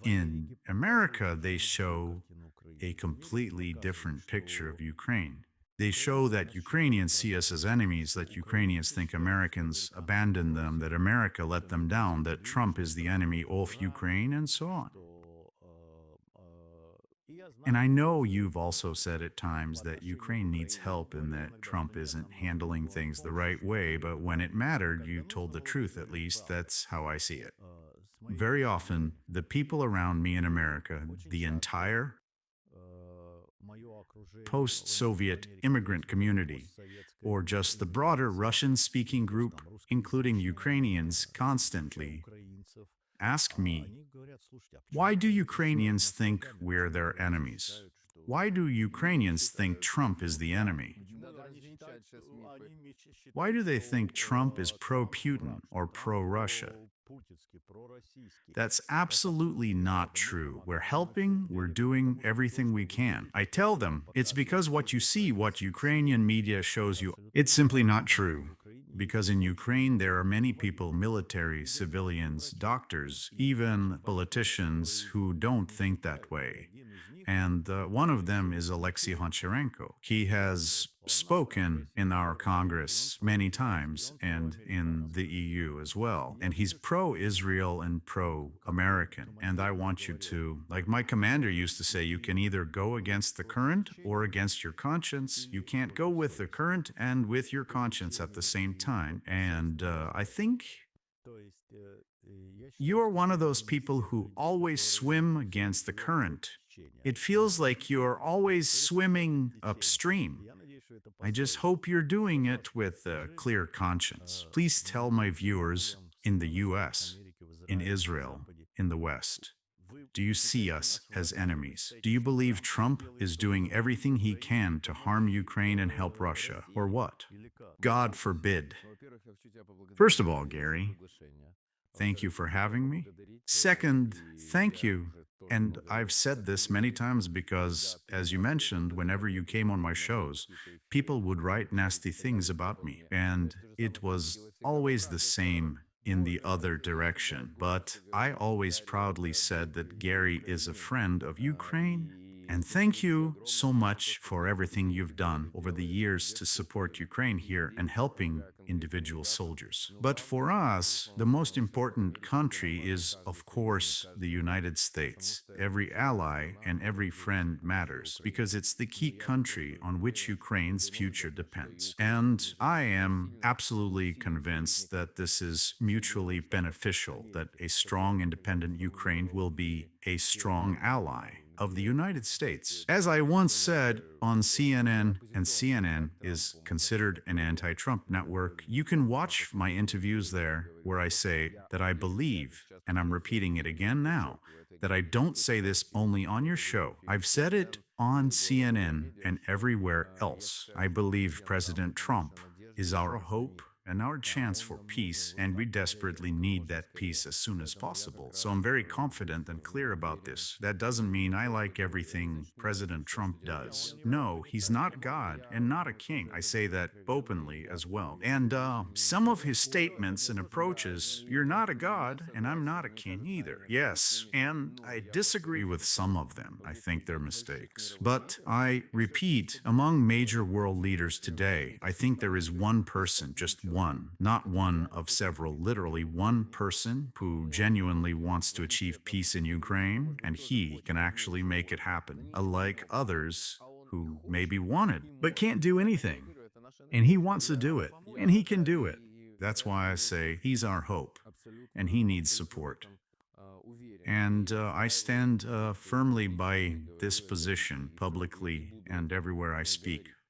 In America, they show a completely different picture of Ukraine. They show that Ukrainians see us as enemies, that Ukrainians think Americans abandoned them, that America let them down, that Trump is the enemy of Ukraine, and so on. And I know you've also said at times that Ukraine needs help and that Trump isn't handling things the right way, but when it mattered, you told the truth, at least. That's how I see it. Very often, the people around me in America, the entire post Soviet immigrant community, or just the broader Russian speaking group, including Ukrainians, constantly ask me, why do Ukrainians think we're their enemies? Why do Ukrainians think Trump is the enemy? Why do they think Trump is pro Putin or pro Russia? That's absolutely not true. We're helping, we're doing everything we can. I tell them it's because what you see, what Ukrainian media shows you, it's simply not true. Because in Ukraine, there are many people, military, civilians, doctors, even politicians who don't think that way. And one of them is Oleksii GONCHARENKO. He has spoken in our Congress many times and in the EU as well. And he's pro-Israel and pro-American. And I want you to, like my commander used to say, you can either go against the current or against your conscience. You can't go with the current and with your conscience at the same time. And I think you're one of those people who always swim against the current. It feels like you're always swimming upstream. I just hope you're doing it with a clear conscience. Please tell my viewers in the US, in Israel, in the West, do you see us as enemies? Do you believe Trump is doing everything he can to harm Ukraine and help Russia, or what? God forbid. First of all, Gary, thank you for having me. Second, thank you. And I've said this many times because, as you mentioned, whenever you came on my shows, people would write nasty things about me. And it was always the same in the other direction. But I always proudly said that Gary is a friend of Ukraine. And thank you so much for everything you've done over the years to support Ukraine here and helping individual soldiers. But for us, the most important country is, of course, the United States. Every ally and every friend matters because it's the key country on which Ukraine's future depends. And I am absolutely convinced that this is mutually beneficial, that a strong, independent Ukraine will be a strong ally of the United States. As I once said on CNN, and CNN is considered an anti-Trump network, you can watch my interviews there where I say that I believe, and I'm repeating it again now, that I don't say this only on your show. I've said it on CNN and everywhere else. I believe President Trump is our hope and our chance for peace, and we desperately need that peace as soon as possible. So I'm very confident and clear about this. That doesn't mean I like everything President Trump does. No, he's not God and not a king. I say that openly as well. And some of his statements and approaches, you're not a god and I'm not a king either. Yes, and I disagree with some of them. I think they're mistakes. But I repeat, among major world leaders today, I think there is one person, just one, not one of several, literally one person who genuinely wants to achieve peace in Ukraine, and he can actually make it happen, unlike others who maybe want it, but can't do anything. And he wants to do it, and he can do it. That's why I say he's our hope, and he needs support. And I stand firmly by this position publicly and everywhere I speak.